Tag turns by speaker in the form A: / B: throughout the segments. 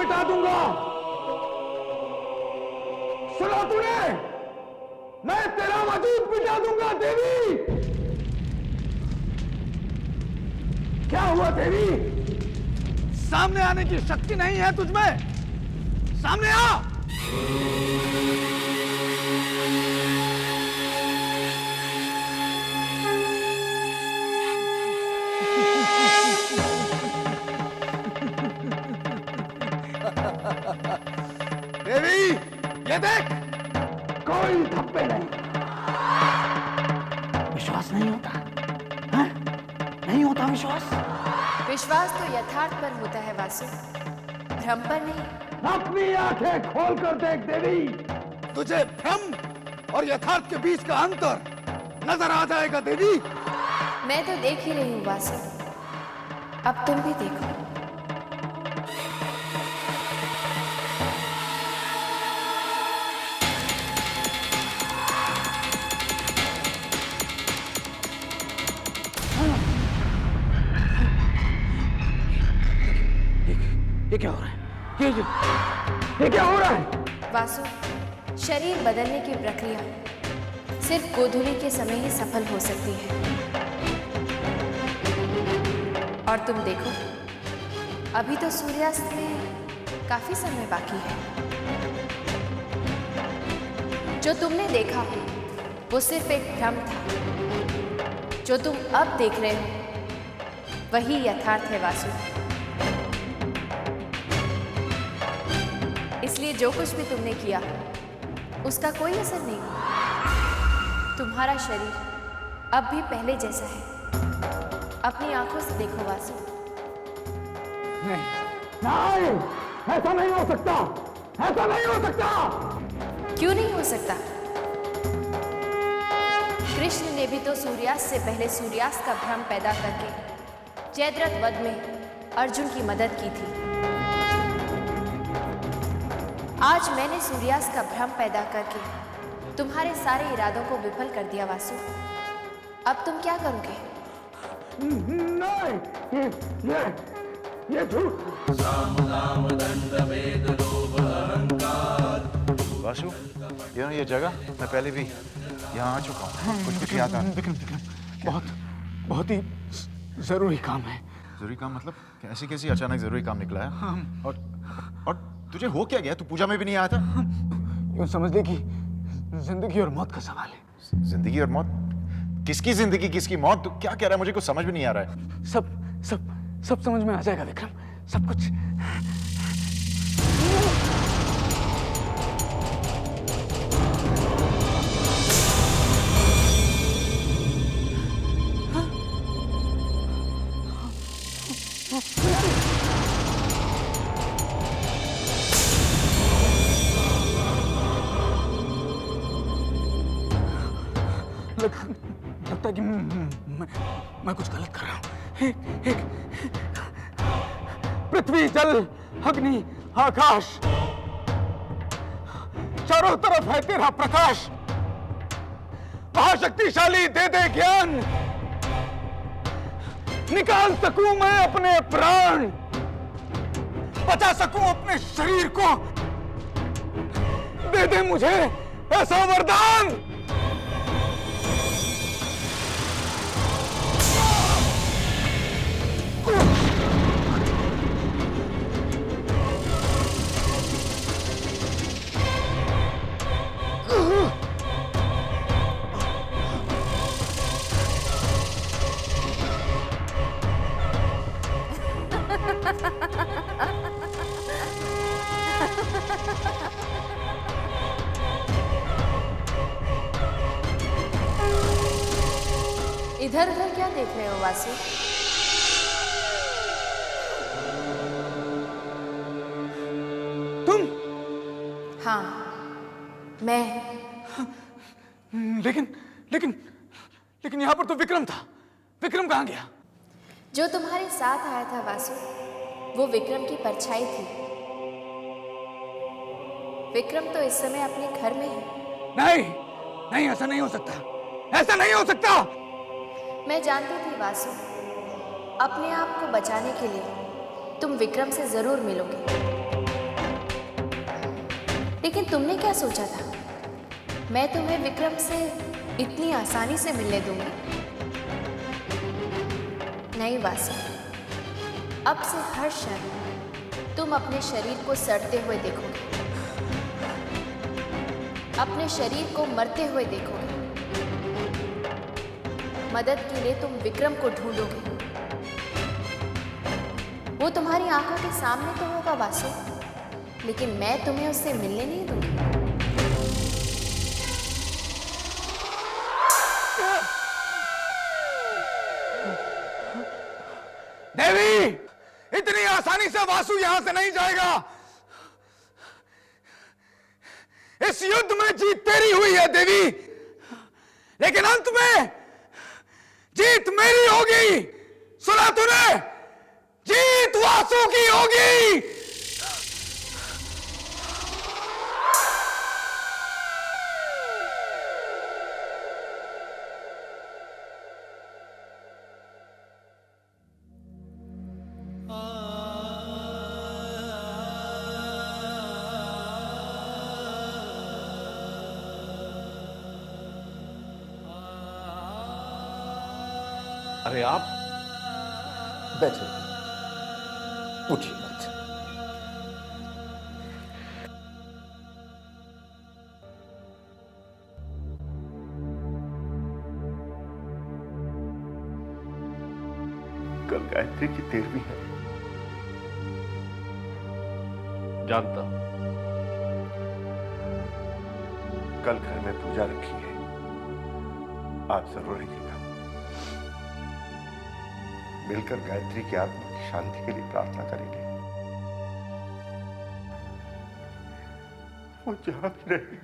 A: मिटा दूंगा। सुना तूने? मैं तेरा वजूद मिटा दूंगा देवी। क्या हुआ देवी? सामने आने की शक्ति नहीं है तुझमें? सामने आ। देवी, ये देख, कोई धब्बे नहीं। विश्वास नहीं होता? हाँ? नहीं होता विश्वास?
B: विश्वास तो यथार्थ पर होता है वासु, भ्रम पर नहीं।
A: अपनी आंखें खोल कर देख देवी, तुझे भ्रम और यथार्थ के बीच का अंतर नजर आ जाएगा देवी।
B: मैं तो देख ही रही हूँ वासु, अब तुम भी देखो।
A: ये क्या हो रहा है? ये क्या हो रहा है?
B: वासु, शरीर बदलने की प्रक्रिया सिर्फ गोधूली के समय ही सफल हो सकती है। और तुम देखो, अभी तो सूर्यास्त में काफी समय बाकी है। जो तुमने देखा वो सिर्फ एक भ्रम था। जो तुम अब देख रहे हो वही यथार्थ है वासु। इसलिए जो कुछ भी तुमने किया उसका कोई असर नहीं हुआ। तुम्हारा शरीर अब भी पहले जैसा है। अपनी आंखों से देखो वासु।
A: नहीं, ऐसा नहीं हो सकता। ऐसा नहीं हो सकता।
B: क्यों नहीं हो सकता? कृष्ण ने भी तो सूर्यास्त से पहले सूर्यास्त का भ्रम पैदा करके जयद्रथ वध में अर्जुन की मदद की थी। आज मैंने सूर्यास्त का भ्रम पैदा करके तुम्हारे सारे इरादों को विफल कर दिया वासु। अब तुम क्या करोगे?
A: नहीं, ये झूठ।
C: वासु, ये जगह मैं पहले भी यहाँ आ चुका हूँ। कुछ याद आ?
A: विक्रम, बहुत ही जरूरी काम है।
C: जरूरी काम मतलब? कैसी अचानक जरूरी काम निकला है? और तुझे हो क्या गया? तू पूजा में भी नहीं आया था?
A: यूं समझ ले कि जिंदगी और मौत का सवाल है।
C: जिंदगी और मौत? किसकी जिंदगी किसकी मौत? तू क्या कह रहा है? मुझे कुछ समझ भी नहीं आ रहा है।
A: सब समझ में आ जाएगा विक्रम, सब कुछ। लगता है कि मैं कुछ गलत कर रहा हूं। पृथ्वी, जल, अग्नि, आकाश, चारों तरफ है तेरा प्रकाश। महाशक्तिशाली दे दे ज्ञान, निकाल सकूं मैं अपने प्राण, बचा सकूं अपने शरीर को। दे दे मुझे ऐसा वरदान।
B: इधर उधर क्या देख रहे हो वासु?
A: तुम?
B: हाँ, मैं।
A: लेकिन यहां पर तो विक्रम था। विक्रम कहां गया?
B: जो तुम्हारे साथ आया था वासु, वो विक्रम की परछाई थी। विक्रम तो इस समय अपने घर में है।
A: नहीं, ऐसा नहीं हो सकता। ऐसा नहीं हो सकता।
B: मैं जानती थी वासु, अपने आप को बचाने के लिए तुम विक्रम से जरूर मिलोगे। लेकिन तुमने क्या सोचा था मैं तुम्हें विक्रम से इतनी आसानी से मिलने दूंगी? नहीं वासु, अब से हर क्षण तुम अपने शरीर को सड़ते हुए देखोगे, अपने शरीर को मरते हुए देखोगे। मदद के लिए तुम विक्रम को ढूंढोगे। वो तुम्हारी आंखों के सामने तो होगा वासु, लेकिन मैं तुम्हें उससे मिलने नहीं दूंगी।
A: देवी, इतनी आसानी से वासु यहां से नहीं जाएगा। इस युद्ध में जीत तेरी हुई है देवी, लेकिन अंत में जीत मेरी होगी। सुना तूने? जीत वासु की होगी।
D: अरे आप
E: बैठे, उठिए मत।
D: कल गायत्री की 13वीं है। जानता हूं। कल घर में पूजा रखी है, आप जरूर आइएगा। मिलकर गायत्री की आत्मा की शांति के लिए प्रार्थना करेंगे। वो जहां भी रहे,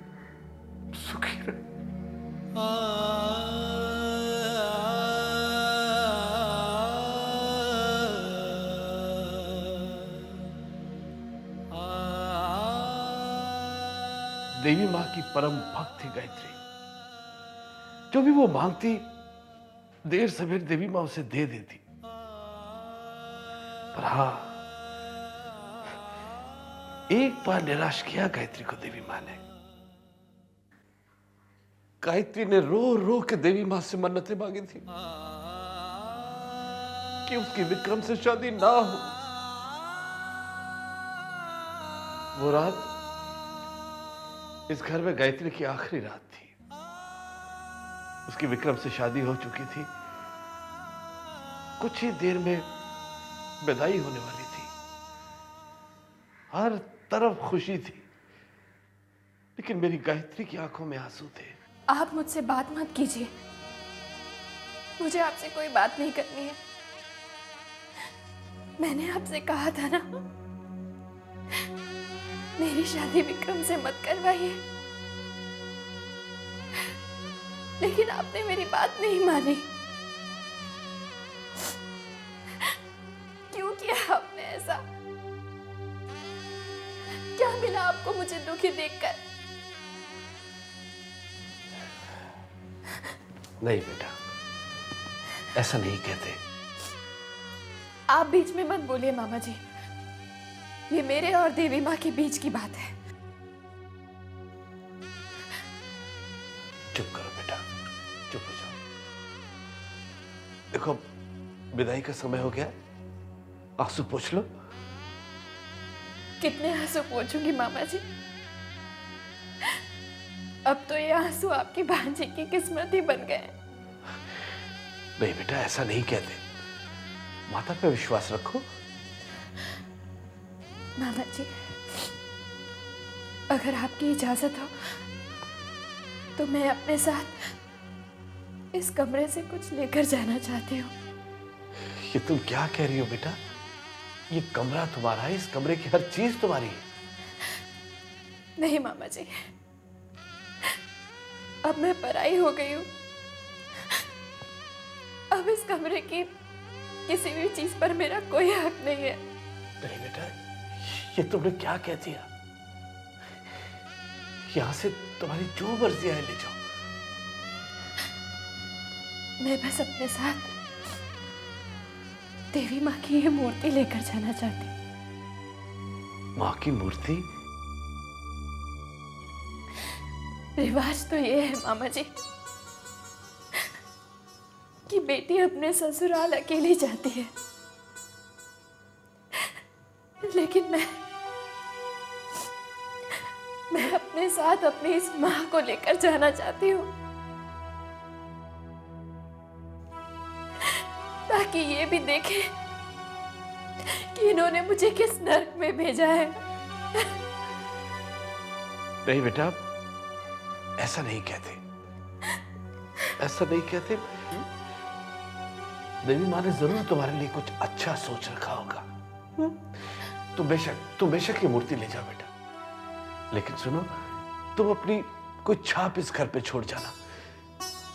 D: सुखी रहे। देवी मां की परम भक्त थी गायत्री। जो भी वो मांगती, देर सवेर देवी मां उसे दे देती। पर हां, एक बार निराश किया गायत्री को देवी मां ने। गायत्री ने रो रो के देवी मां से मन्नतें मांगी थी कि उसकी विक्रम से शादी ना हो। वो रात इस घर में गायत्री की आखिरी रात थी। उसकी विक्रम से शादी हो चुकी थी। कुछ ही देर में विदाई होने वाली थी। हर तरफ खुशी थी, लेकिन मेरी गायत्री की आंखों में आंसू थे।
B: आप मुझसे बात मत कीजिए, मुझे आपसे कोई बात नहीं करनी है। मैंने आपसे कहा था ना, मेरी शादी विक्रम से मत करवाइए, लेकिन आपने मेरी बात नहीं मानी। क्यों किया आपने ऐसा? क्या मिला आपको मुझे दुखी देखकर?
D: नहीं बेटा, ऐसा नहीं कहते।
B: आप बीच में मत बोलिए मामा जी, ये मेरे और देवी माँ के बीच की बात है।
D: चुप करो बेटा, चुप हो जाओ। देखो, विदाई का समय हो गया, आंसू पोंछ लो।
B: कितने आंसू पोंछूंगी मामा जी? अब तो ये आंसू आपकी भांजी की किस्मत ही बन गए।
D: नहीं बेटा, ऐसा नहीं कहते। माता पे विश्वास रखो।
B: मामा जी, अगर आपकी इजाजत हो तो मैं अपने साथ इस कमरे से कुछ लेकर जाना चाहती हूँ।
D: ये तुम क्या कह रही हो बेटा? ये कमरा तुम्हारा है, इस कमरे की हर चीज तुम्हारी है।
B: नहीं मामा जी, अब मैं पराई हो गई हूँ। अब इस कमरे की किसी भी चीज पर मेरा कोई हक नहीं है।
D: नहीं बेटा, ये तुमने क्या कह दिया? यहां से तुम्हारी जो मर्जी आए ले जाओ।
B: मैं बस अपने साथ देवी माँ की ये मूर्ति लेकर जाना चाहती।
D: मां की मूर्ति?
B: रिवाज तो ये है मामा जी कि बेटी अपने ससुराल अकेली जाती है, लेकिन मैं अपने साथ अपनी इस माँ को लेकर जाना चाहती हूँ, ताकि ये भी देखे कि इन्होंने मुझे किस नर्क में भेजा है।
D: नहीं बेटा, ऐसा नहीं कहते, ऐसा नहीं कहते। देवी माँ ने जरूर तुम्हारे लिए कुछ अच्छा सोच रखा होगा। तुम बेशक ये मूर्ति ले जाओ बेटा, लेकिन सुनो, तुम अपनी कोई छाप इस घर पे छोड़ जाना,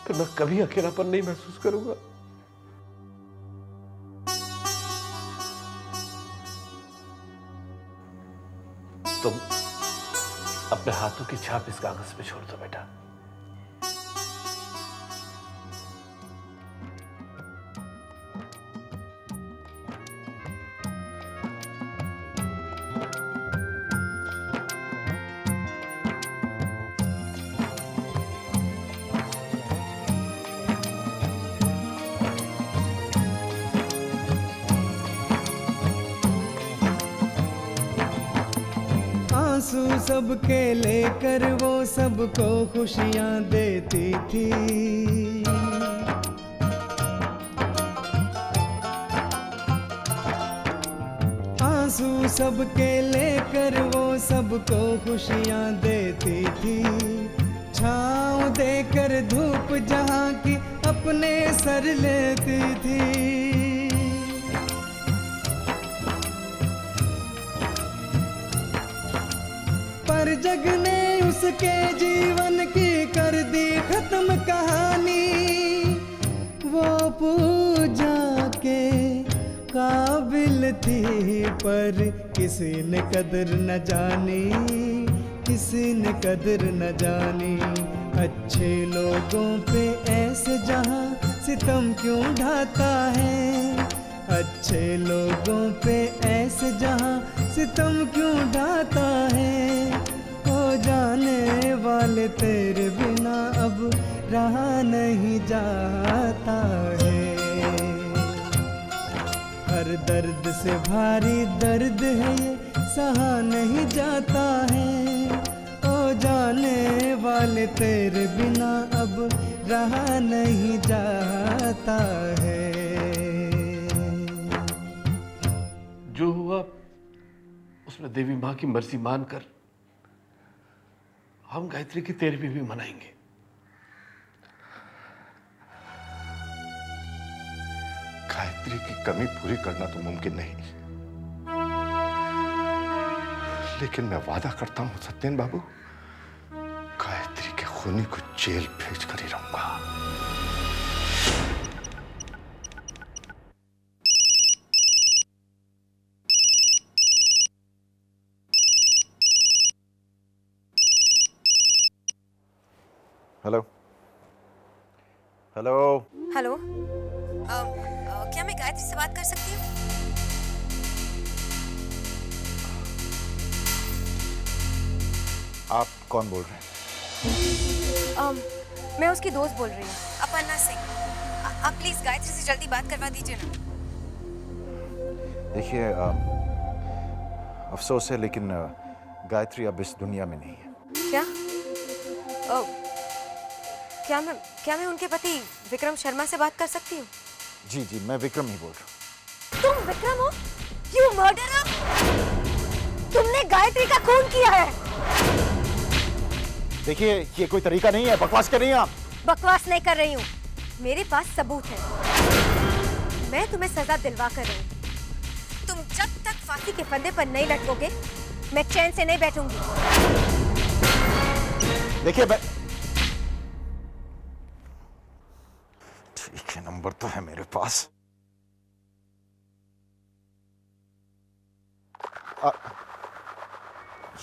D: फिर मैं कभी अकेलापन नहीं महसूस करूंगा। तुम अपने हाथों की छाप इस कागज पे छोड़ दो बेटा।
F: आंसू सबके लेकर वो सबको खुशियां देती थी। आंसू सबके लेकर वो सबको खुशियां देती थी। छाँव देकर धूप जहाँ की अपने सर लेती थी। पर जग ने उसके जीवन की कर दी खत्म कहानी। वो पूजा के काबिल थी पर किसी ने कदर न जानी, किसी ने कदर न जानी। अच्छे लोगों पे ऐसे जहां सितम क्यों ढाता है, अच्छे लोगों पे ऐसे जहां सितम क्यों ढाता है। हो जाने वाले तेरे बिना अब रहा नहीं जाता है। हर दर्द से भारी दर्द है ये सहा नहीं जाता है। हो जाने वाले तेरे बिना अब रहा नहीं जाता है।
D: जो हुआ उसमें देवी माँ की मर्जी मानकर हम गायत्री की तेरहवीं भी मनाएंगे।
E: गायत्री की कमी पूरी करना तो मुमकिन नहीं, लेकिन मैं वादा करता हूं सत्येन बाबू, गायत्री के खूनी को जेल भेज कर ही रहूंगा।
C: हेलो हेलो
G: हेलो, क्या मैं गायत्री से बात कर सकती हूँ?
C: आप कौन बोल रहे हैं?
G: मैं उसकी दोस्त बोल रही हूँ, अपर्णा सिंह। आप प्लीज गायत्री से जल्दी बात करवा दीजिए ना।
C: देखिए, अफसोस है लेकिन गायत्री अब इस दुनिया में नहीं है।
G: क्या? क्या मैं उनके पति विक्रम शर्मा से बात कर सकती हूँ?
C: जी जी, मैं विक्रम ही बोल रहा हूँ।
G: तुम विक्रम हो? You murderer! तुमने गायत्री का खून किया है।
C: देखिए, ये कोई तरीका नहीं है, बकवास कर रही हैं आप।
G: बकवास नहीं कर रही हूँ, मेरे पास सबूत है। मैं तुम्हें सजा दिलवा कर रही हूँ। तुम जब तक फांसी के फंदे पर नहीं लटकोगे, मैं चैन से नहीं बैठूंगी।
C: देखिए, ठीक है, नंबर तो है मेरे पास।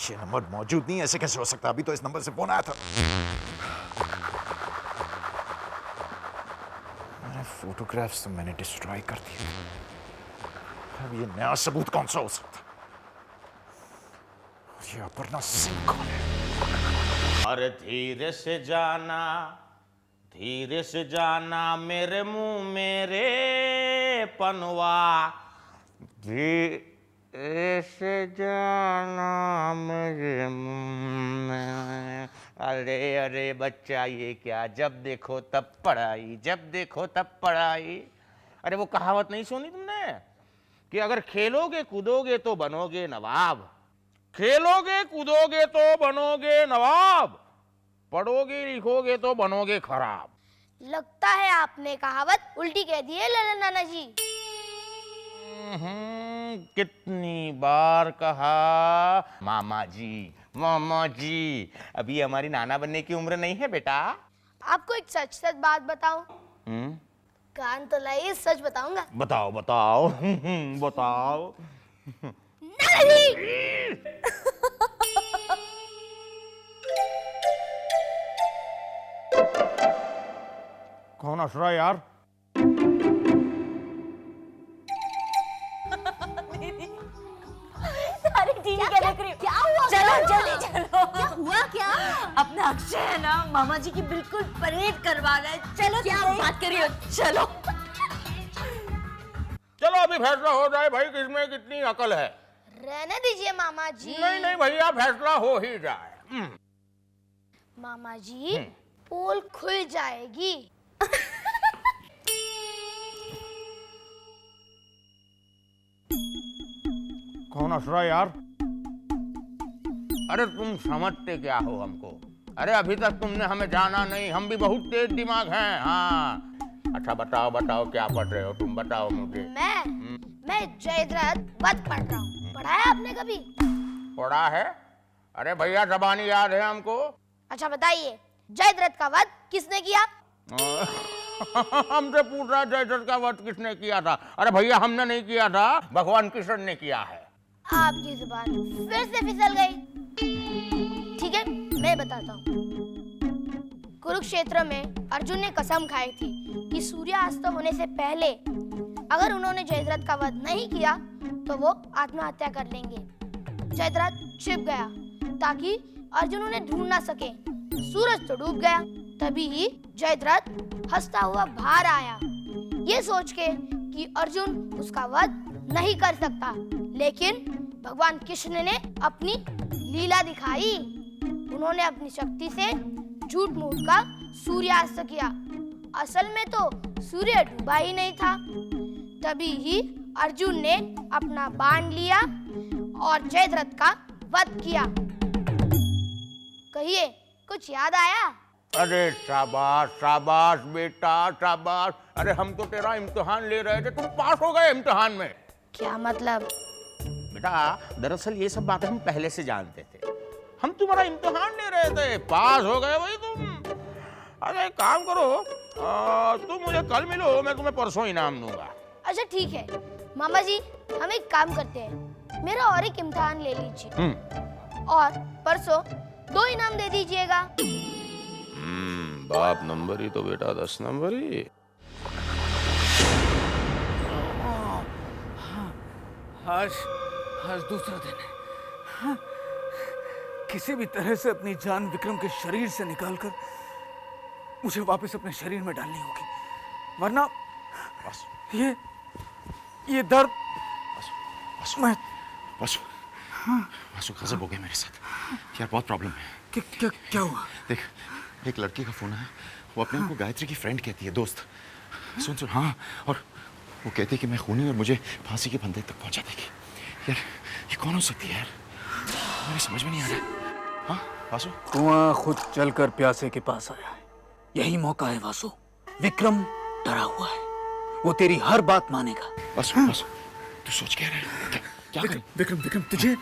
C: ये नंबर मौजूद नहीं है, ऐसे कैसे हो सकता? अभी तो इस नंबर से फोन आया था। मैंने फोटोग्राफ्स तो मैंने डिस्ट्रॉय कर दिए। अब ये नया सबूत कौन सा हो सकता? ये अपर्णा सिंह कौन है?
H: अरे धीरे से जाना मेरे मुंह मेरे पनवा, धीरे से जाना मेरे मुंह में। अरे अरे बच्चा ये क्या, जब देखो तब पढ़ाई, जब देखो तब पढ़ाई। अरे वो कहावत नहीं सुनी तुमने कि अगर खेलोगे कूदोगे तो बनोगे नवाब, खेलोगे कूदोगे तो बनोगे नवाब, पढ़ोगे लिखोगे तो बनोगे खराब।
I: लगता है आपने कहावत उल्टी कह दी है ललन नाना जी।
H: कितनी बार कहा मामा जी, अभी हमारी नाना बनने की उम्र नहीं है बेटा।
I: आपको एक सच सच बात बताऊं? कान तो लाइए, सच बताऊंगा।
H: बताओ बताओ बताओ।
I: नाना जी!
H: कौन हंस रहा है यार?
I: अरे टीवी क्या देख रही हो? क्या हुआ? चलो जल्दी चलो। क्या हुआ क्या?
J: अपना अक्षय है ना मामा जी की बिल्कुल परेड करवा गए। चलो क्या बात कर रही हो, चलो।
H: चलो अभी फैसला हो जाए भाई, किसमें कितनी अकल है।
I: रहने दीजिए मामा जी।
H: नहीं नहीं भैया, फैसला हो ही जाए।
I: मामा जी पोल खुल जाएगी।
H: कौन हंस रहा है यार? अरे तुम समझते क्या हो हमको? अरे अभी तक तुमने हमें जाना नहीं, हम भी बहुत तेज दिमाग हैं। हाँ अच्छा बताओ बताओ क्या पढ़ रहे हो तुम, बताओ मुझे।
I: मैं जयद्रथ वध पढ़ रहा हूँ। पढ़ा है आपने कभी?
H: पढ़ा है? अरे भैया जबानी याद है हमको।
I: अच्छा बताइए, जयद्रथ का वध किसने किया?
H: हमसे पूछ रहा जयद्रथ का वध किसने किया था? अरे भैया हमने नहीं किया था, भगवान कृष्ण ने किया है।
I: आपकी जुबान फिर से फिसल गई। ठीक है मैं बताता हूँ। कुरुक्षेत्र में अर्जुन ने कसम खाई थी कि सूर्यास्त होने से पहले अगर उन्होंने जयद्रथ का वध नहीं किया तो वो आत्महत्या कर लेंगे। जयद्रथ छिप गया ताकि अर्जुन उन्हें ढूंढ ना सके। सूरज तो डूब गया। तभी ही जयद्रथ हंसता हुआ बाहर आया, ये सोच के कि अर्जुन उसका वध नहीं कर सकता। लेकिन भगवान कृष्ण ने अपनी लीला दिखाई। उन्होंने अपनी शक्ति से झूठ मूठ का सूर्यास्त किया। असल में तो सूर्य डूबा ही नहीं था। तभी ही अर्जुन ने अपना बाण लिया और जयद्रथ का वध किया। कहिए कुछ याद आया?
H: अरे शाबाश शाबाश बेटा शाबाश। अरे हम तो तेरा इम्तिहान ले रहे थे, तुम पास हो गए इम्तिहान में।
I: क्या मतलब?
H: बेटा दरअसल ये सब बातें हम पहले से जानते थे, हम तुम्हारा इम्तिहान ले रहे थे, पास हो गए भाई तुम। अरे एक काम करो, तुम मुझे कल मिलो, मैं तुम्हें परसों इनाम दूंगा।
I: अच्छा ठीक है मामा जी, हम एक काम करते हैं, मेरा और एक इम्तिहान ले लीजिए और परसों 2 इनाम दे दीजिएगा।
D: बाप नंबर ही तो बेटा 10 नंबर ही।
A: आज दूसरा दिन है। हाँ, किसी भी तरह से अपनी जान विक्रम के शरीर से निकालकर मुझे वापस अपने शरीर में डालनी होगी, वरना ये दर्द मैं
C: वासु गजब हो गया मेरे साथ यार, बहुत प्रॉब्लम है।
A: क्या हुआ?
C: देख एक लड़की का फोन है, वो अपने आप को गायत्री की फ्रेंड कहती है, दोस्त। सुन हाँ, और वो कहती है कि मैं खूनी और मुझे फांसी के फंदे तक पहुंचा देगी। यार ये कौन हो सकती है यार, मुझे समझ में नहीं आ रहा। हाँ वासु?
A: कुआं खुद चलकर प्यासे के पास आया है, यही मौका है वासु। विक्रम डरा हुआ है, वो तेरी हर बात मानेगा।
C: वासु तू सोच क्या रहा है? क्या
A: विक्रम तुझे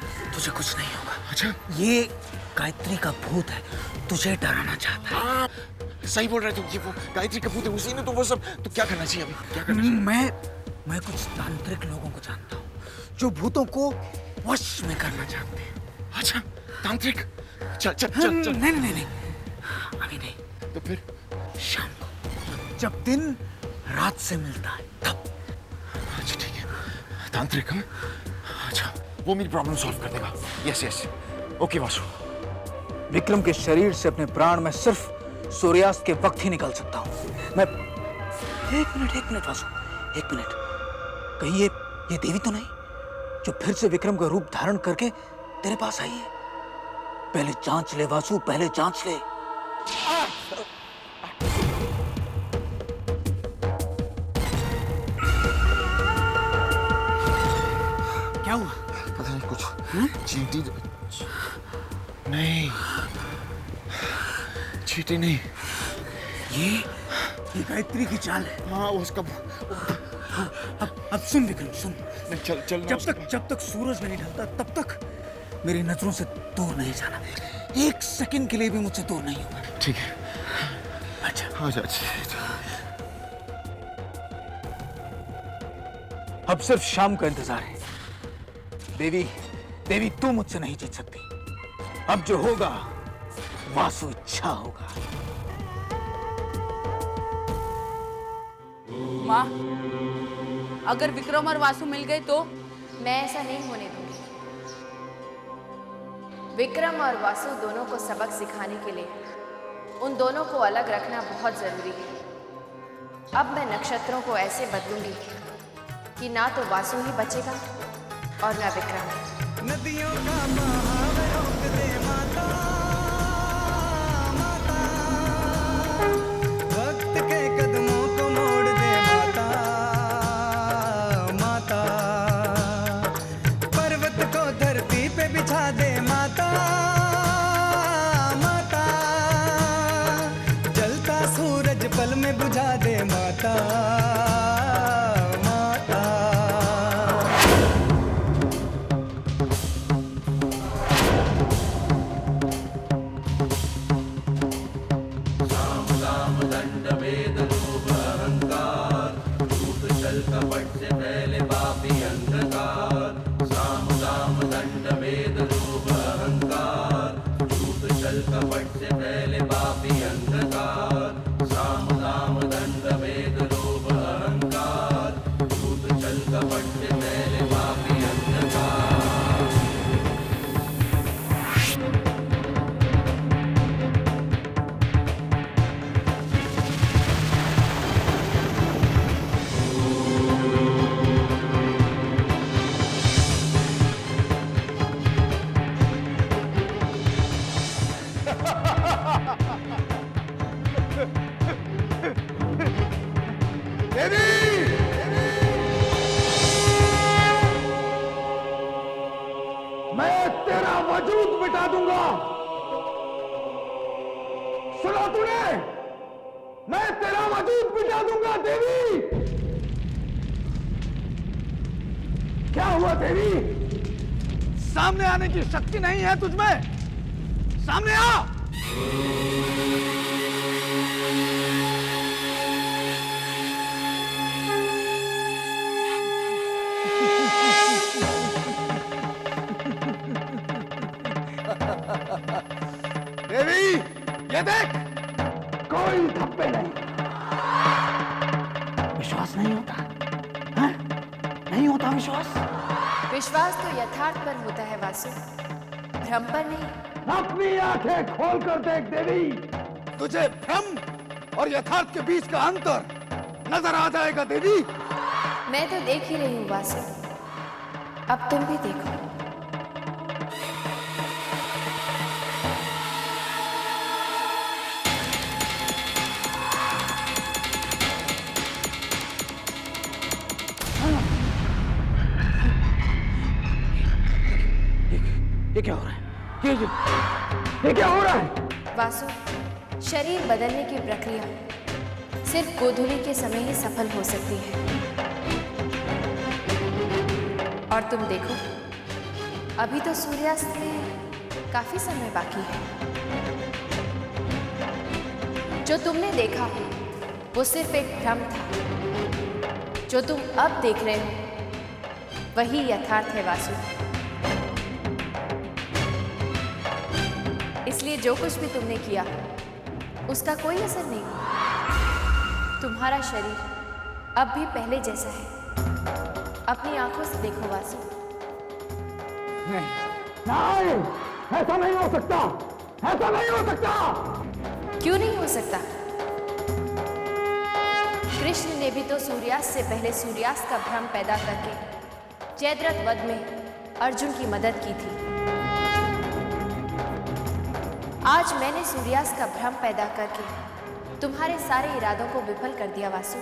A: कुछ नहीं होगा।
C: अच्छा
A: ये गायत्री का भूत है, तुझे डराना चाहता है।
C: सही बोल रहे तू, ये वो गायत्री का भूत है, उसी ने तो वो सब। तो क्या करना चाहिए अभी, क्या करना चाहिए?
A: मैं कुछ तांत्रिक लोगों को जानता हूँ जो भूतों को वश में करना चाहते हैं।
C: अच्छा तांत्रिक, चल
A: नहीं अभी नहीं,
C: तो फिर
A: शाम को जब दिन रात से मिलता है तब।
C: अच्छा ठीक है, तांत्रिक। हाँ अच्छा, वो मेरी प्रॉब्लम सॉल्व कर देगा। यस ओके वासु,
A: विक्रम के शरीर से अपने प्राण मैं सिर्फ सूर्यास्त के वक्त ही निकाल सकता हूं। मैं एक मिनट वासु, एक मिनट। कहीं ये देवी तो नहीं जो फिर से विक्रम का रूप धारण करके तेरे पास आई है? पहले जांच ले वासु, पहले जांच ले। क्या हुआ?
C: पता नहीं, कुछ चींटी नहीं, चींटी नहीं,
A: ये गायत्री की चाल है।
C: हाँ उसका।
A: अब सुन विक्रम, सुन।
C: चल
A: जब तक सूरज नहीं ढलता तब तक मेरी नजरों से दूर नहीं जाना। एक सेकंड के लिए भी मुझसे दूर नहीं होगा।
C: ठीक है।
A: अच्छा
C: हाँ अच्छा।
A: अब सिर्फ शाम का इंतजार है। देवी तू मुझसे नहीं जीत सकती। अब जो होगा वासु इच्छा होगा।
J: माँ, अगर विक्रम और वासु मिल गए तो?
B: मैं ऐसा नहीं होने दूंगी। विक्रम और वासु दोनों को सबक सिखाने के लिए उन दोनों को अलग रखना बहुत जरूरी है। अब मैं नक्षत्रों को ऐसे बदलूंगी कि ना तो वासु ही बचेगा और ना विक्रम।
F: नदियों का बहाव रोक दे माता, माता, वक्त के कदमों को मोड़ दे माता, माता, पर्वत को धरती पे बिछा दे माता, माता, जलता सूरज पल में बुझा दे माता, माता।
A: मैं तेरा वजूद मिटा दूंगा। सुना तूने? मैं तेरा वजूद मिटा दूंगा देवी। क्या हुआ देवी? सामने आने की शक्ति नहीं है तुझमें? सामने आ। देवी, ये देख, कोई धब्बे नहीं। विश्वास नहीं होता? हाँ? नहीं होता विश्वास?
B: विश्वास तो यथार्थ पर होता है वासु, भ्रम पर नहीं।
A: अपनी आंखें खोल कर देख देवी, तुझे भ्रम और यथार्थ के बीच का अंतर नजर आ जाएगा देवी।
B: मैं तो देख ही रही हूँ वासु, अब तुम भी देखो।
A: ये क्या हो रहा है? ये क्या हो रहा है?
B: वासु, शरीर बदलने की प्रक्रिया सिर्फ गोधूली के समय ही सफल हो सकती है। और तुम देखो, अभी तो सूर्यास्त में काफी समय बाकी है। जो तुमने देखा वो सिर्फ एक भ्रम था। जो तुम अब देख रहे हो वही यथार्थ है वासु। इसलिए जो कुछ भी तुमने किया उसका कोई असर नहीं हुआ। तुम्हारा शरीर अब भी पहले जैसा है। अपनी आंखों से देखो वासु।
A: नहीं, ऐसा नहीं हो सकता। ऐसा नहीं हो सकता।
B: क्यों नहीं हो सकता? कृष्ण ने भी तो सूर्यास्त से पहले सूर्यास्त का भ्रम पैदा करके जयद्रथ वध में अर्जुन की मदद की थी। आज मैंने सूर्यास्त का भ्रम पैदा करके तुम्हारे सारे इरादों को विफल कर दिया वासु।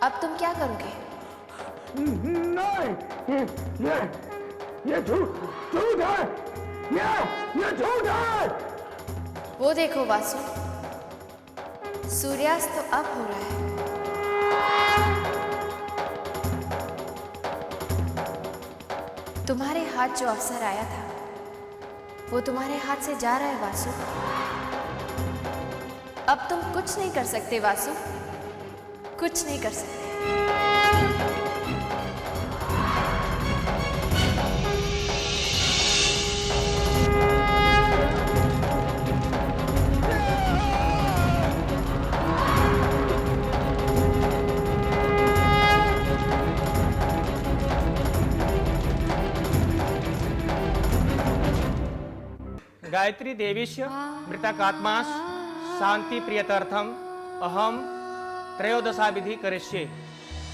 B: अब तुम क्या करोगे?
A: नहीं, ये झूठ है, ये झूठ है।
B: वो देखो वासु, सूर्यास्त तो अब हो रहा है। तुम्हारे हाथ जो अवसर आया था वो तुम्हारे हाथ से जा रहा है वासु। अब तुम कुछ नहीं कर सकते वासु, कुछ नहीं कर सकते।
K: गायत्री देवीस्य मृतकात्मा शांति प्रियतर्थम अहम त्रयोदशा विधि करिष्ये।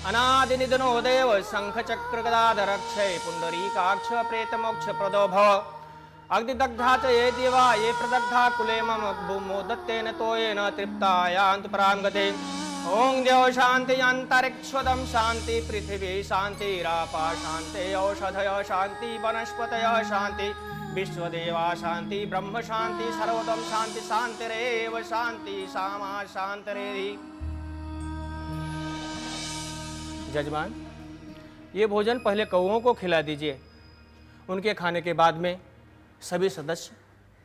K: अनादिनिधनो देव शंख चक्र गदाधर अक्षय पुंडरीकाक्ष प्रेत मोक्ष प्रदो भव। अग्निदग्धा च ये देवा ये प्रदग्धा कुले मम भूमो दत्तेन तोयेन तृप्तायान्त परांगते। ओं देव शांति अंतरिक्षदम शांति पृथ्वी शांति रापा शांति औषधय शांति वनस्पतय शांति विश्वदेवा शांति ब्रह्म शांति सर्वोदम शांति शांतिरेव शांति सामा शांतिरेधि। जजमान, ये भोजन पहले कौओं को खिला दीजिए। उनके खाने के बाद में सभी सदस्य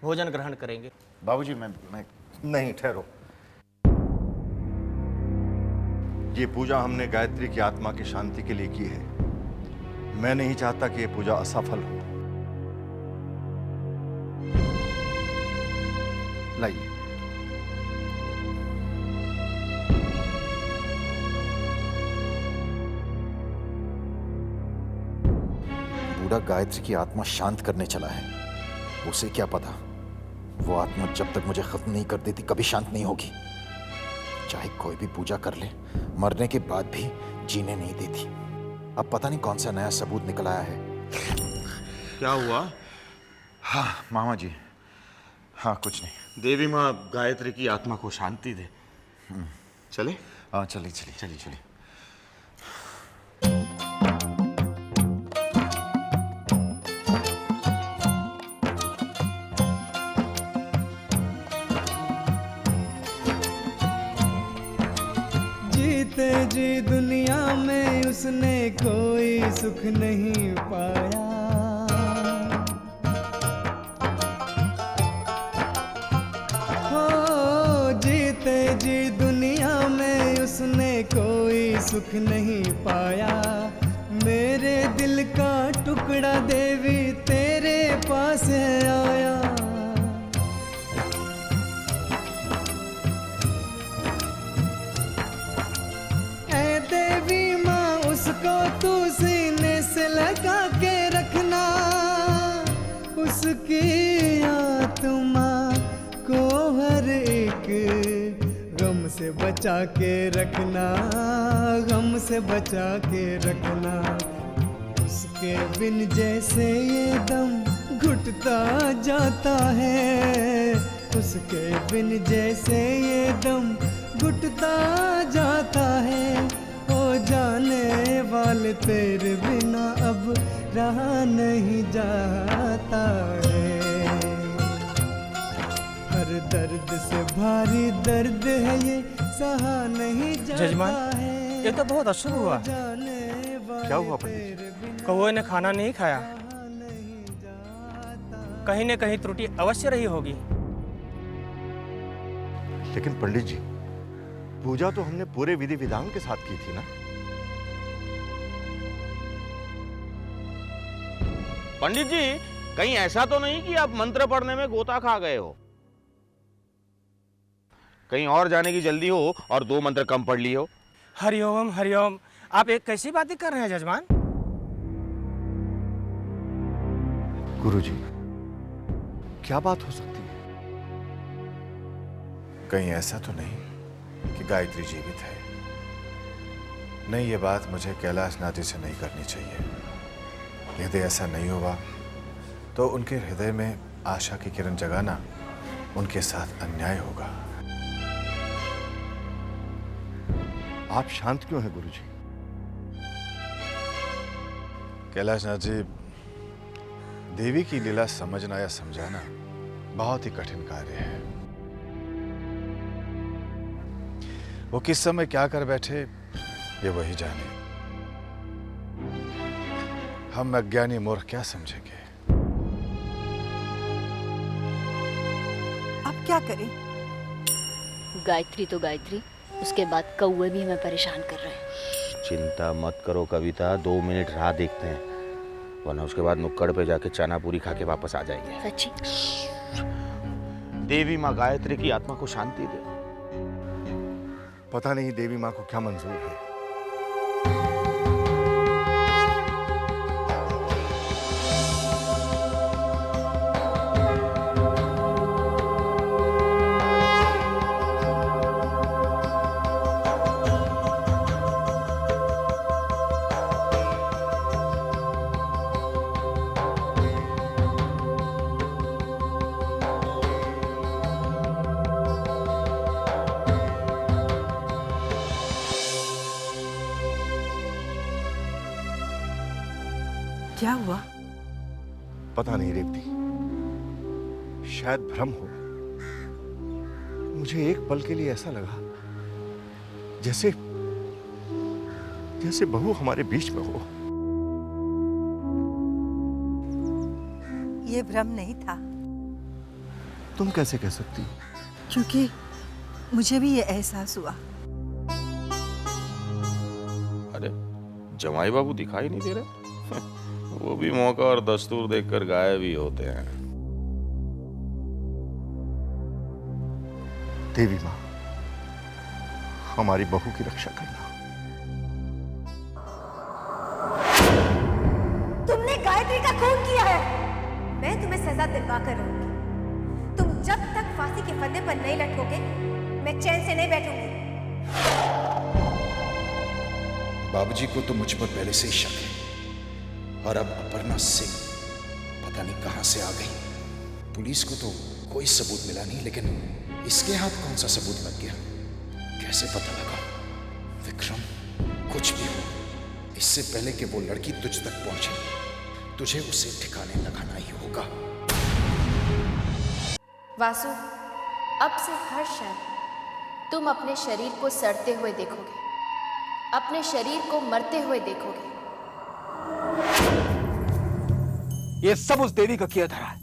K: भोजन ग्रहण करेंगे।
C: बाबूजी मैं
E: नहीं, ठहरो। ये पूजा हमने गायत्री की आत्मा की शांति के लिए की है। मैं नहीं चाहता कि ये पूजा असफल हो।
C: लाइए। बूढ़ा गायत्री की आत्मा शांत करने चला है। उसे क्या पता, वो आत्मा जब तक मुझे खत्म नहीं कर देती कभी शांत नहीं होगी। चाहे कोई भी पूजा कर ले, मरने के बाद भी जीने नहीं देती। अब पता नहीं कौन सा नया सबूत निकल आया है। क्या हुआ? हाँ मामा जी, हाँ कुछ नहीं। देवी माँ गायत्री की आत्मा को शांति दे। चले? हाँ चलिए चलिए चलिए चलिए।
F: जीते जी दुनिया में उसने कोई सुख नहीं पाया। जी दुनिया में उसने कोई सुख नहीं पाया। मेरे दिल का टुकड़ा देवी तेरे पास आया। ऐ देवी माँ उसको तू सीने से लगा के रखना। उसकी आत्मा को हर एक गम से बचा के रखना, गम से बचा के रखना। उसके बिन जैसे ये दम घुटता जाता है, उसके बिन जैसे ये दम घुटता जाता है। ओ जाने वाले तेरे बिना अब रहा नहीं जाता है। हर दर्द से भारी दर्द है ये, सहा नहीं जाता है।
K: जजमान, ये तो बहुत अशुभ हुआ।
E: क्या हुआ पंडित जी?
K: कौवे ने खाना नहीं खाया। कहीं न कहीं त्रुटि अवश्य रही होगी।
E: लेकिन पंडित जी, पूजा तो हमने पूरे विधि विधान के साथ की थी ना।
H: पंडित जी, कहीं ऐसा तो नहीं कि आप मंत्र पढ़ने में गोता खा गए हो? कहीं और जाने की जल्दी हो और 2 मंत्र कम पढ़ लिए हो?
K: हरिओम हरिओम, आप एक कैसी बातें कर रहे हैं जजमान?
E: गुरुजी, क्या बात हो सकती है?
L: कहीं ऐसा तो नहीं कि गायत्री जीवित है? नहीं, ये बात मुझे कैलाशनाथ जी से नहीं करनी चाहिए। यदि ऐसा नहीं हुआ तो उनके हृदय में आशा की किरण जगाना उनके साथ अन्याय होगा।
E: आप शांत क्यों हैं गुरुजी?
L: कैलाशनाथ जी, देवी की लीला समझना या समझाना बहुत ही कठिन कार्य है। वो किस समय क्या कर बैठे ये वही जाने। हम अज्ञानी मूर्ख क्या समझेंगे?
J: अब क्या करें?
M: गायत्री तो गायत्री, उसके बाद कौवे भी हमें परेशान कर रहे हैं।
H: चिंता मत करो कविता, 2 मिनट राह देखते हैं, वरना उसके बाद नुक्कड़ पे जाके चना पूरी खा के वापस आ जाएंगे।
M: सच्ची?
H: देवी माँ गायत्री की आत्मा को शांति दे।
E: पता नहीं देवी माँ को क्या मंजूर है।
J: क्या हुआ?
E: पता नहीं रेवती, शायद भ्रम हो। मुझे एक पल के लिए ऐसा लगा जैसे जैसे बहू हमारे बीच में हो।
J: ये भ्रम नहीं था।
E: तुम कैसे कह सकती हो?
J: क्योंकि मुझे भी ये एहसास हुआ।
N: अरे जमाई बाबू दिखाई नहीं दे रहे? वो भी मौका और दस्तूर देखकर गायब ही होते हैं।
E: देवी माँ, हमारी बहू की रक्षा करना।
G: तुमने गायत्री का खून किया है। मैं तुम्हें सजा दिलवा कर रहूंगी। तुम जब तक फांसी के फंदे पर नहीं लटकोगे, मैं चैन से नहीं बैठूंगी।
C: बाबूजी को तो मुझ पर पहले से ही शक है, और अब अपर्णा सिंह पता नहीं कहां से आ गई। पुलिस को तो कोई सबूत मिला नहीं, लेकिन इसके हाथ कौन सा सबूत लग गया? कैसे पता लगा? विक्रम, कुछ भी हो, इससे पहले कि वो लड़की तुझ तक पहुंचे, तुझे उसे ठिकाने लगाना ही होगा।
B: वासु, अब से हर क्षण तुम अपने शरीर को सड़ते हुए देखोगे, अपने शरीर को मरते हुए देखोगे।
A: ये सब उस देवी का किया धरा है।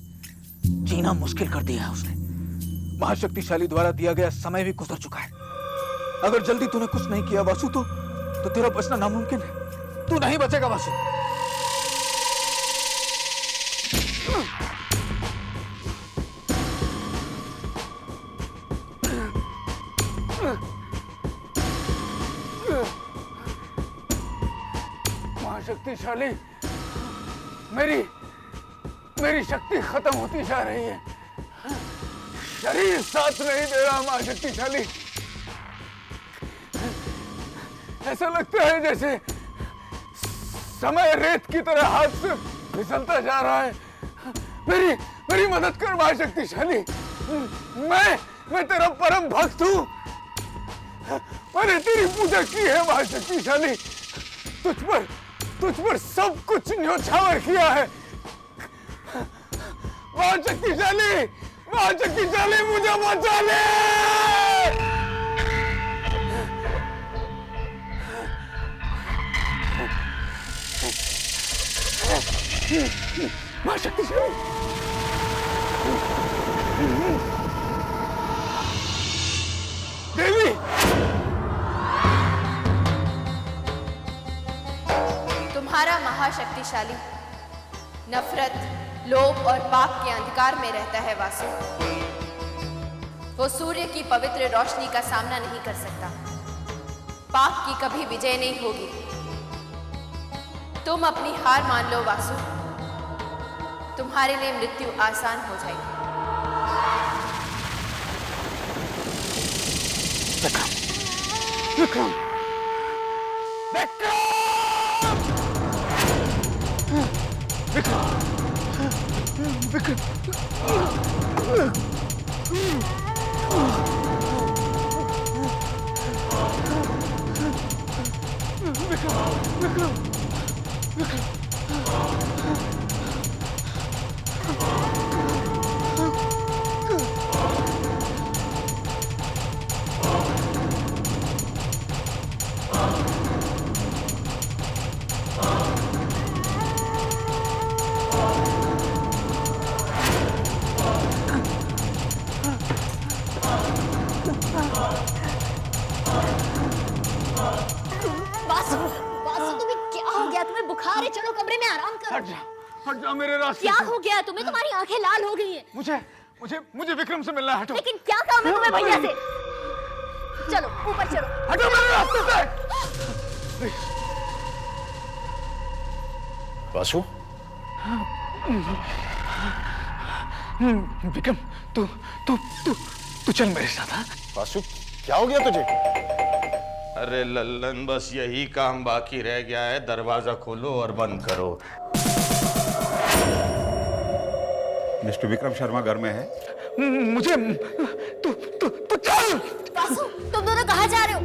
A: जीना मुश्किल कर दिया है उसने। महाशक्तिशाली द्वारा दिया गया समय भी गुजर चुका है। अगर जल्दी तूने कुछ नहीं किया वासु, तो तेरा बचना नामुमकिन है। तू नहीं बचेगा वासु।
O: महाशक्तिशाली, मेरी शक्ति खत्म होती जा रही है। शरीर साथ नहीं दे रहा महाशक्तिशाली। ऐसा लगता है जैसे समय रेत की तरह हाथ से फिसलता जा रहा है। मेरी मदद कर महाशक्तिशाली। मैं तेरा परम भक्त हूँ। मैंने तेरी पूजा की है महाशक्तिशाली। तुझ पर सब कुछ न्योछावर किया है। महाशक्तिशाली, महाशक्तिशाली, मुझे बचा ले। महाशक्तिशाली, देवी,
B: तुम्हारा महाशक्तिशाली नफरत, लोभ और पाप के अंधकार में रहता है वासु। वो सूर्य की पवित्र रोशनी का सामना नहीं कर सकता। पाप की कभी विजय नहीं होगी। तुम अपनी हार मान लो वासु, तुम्हारे लिए मृत्यु आसान हो जाएगी।
A: विक्रम
J: वासु वासु तुम्हें क्या हो गया? तुम्हें बुखार है? चलो कमरे में आराम करो।
A: हट जा मेरे रास्ते
J: क्या
A: से।
J: हो गया तुम्हें? तुम्हारी आंखें लाल हो गई हैं।
A: मुझे मुझे मुझे विक्रम से मिलना है, हटो।
J: लेकिन क्या काम है तुम्हें भैया से? चलो ऊपर चलो।
A: हटो मेरे रास्ते से।
C: वासु,
A: विक्रम तू तू तू तू चल मेरे साथ। हाँ?
C: वासु क्या हो गया तुझे?
N: अरे लल्लन, बस यही काम बाकी रह गया है। दरवाजा खोलो और बंद करो।
L: मिस्टर विक्रम शर्मा घर में है?
A: मुझे तू तू तू चल।
J: वासु तुम दोनों कहाँ जा रहे हो?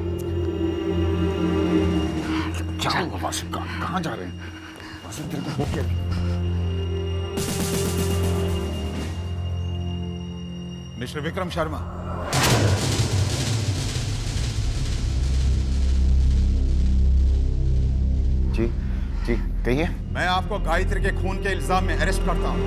C: क्या हुआ वासु? कहाँ जा रहे हैं? वासु तेरे को हो क्या?
L: मिस्टर विक्रम शर्मा,
C: जी जी कहिए।
L: मैं आपको गायत्री के खून के इल्जाम में अरेस्ट करता हूं।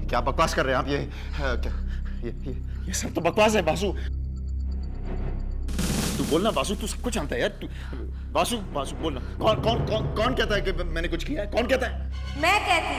C: क्या बकवास कर रहे हैं आप? ये सब तो बकवास है वासु। तू बोलना वासु, तू सब कुछ जानता है यार। तू वासु वासु बोलना। कौन कहता है कि मैंने कुछ किया है? कौन कहता है?
G: मैं कहती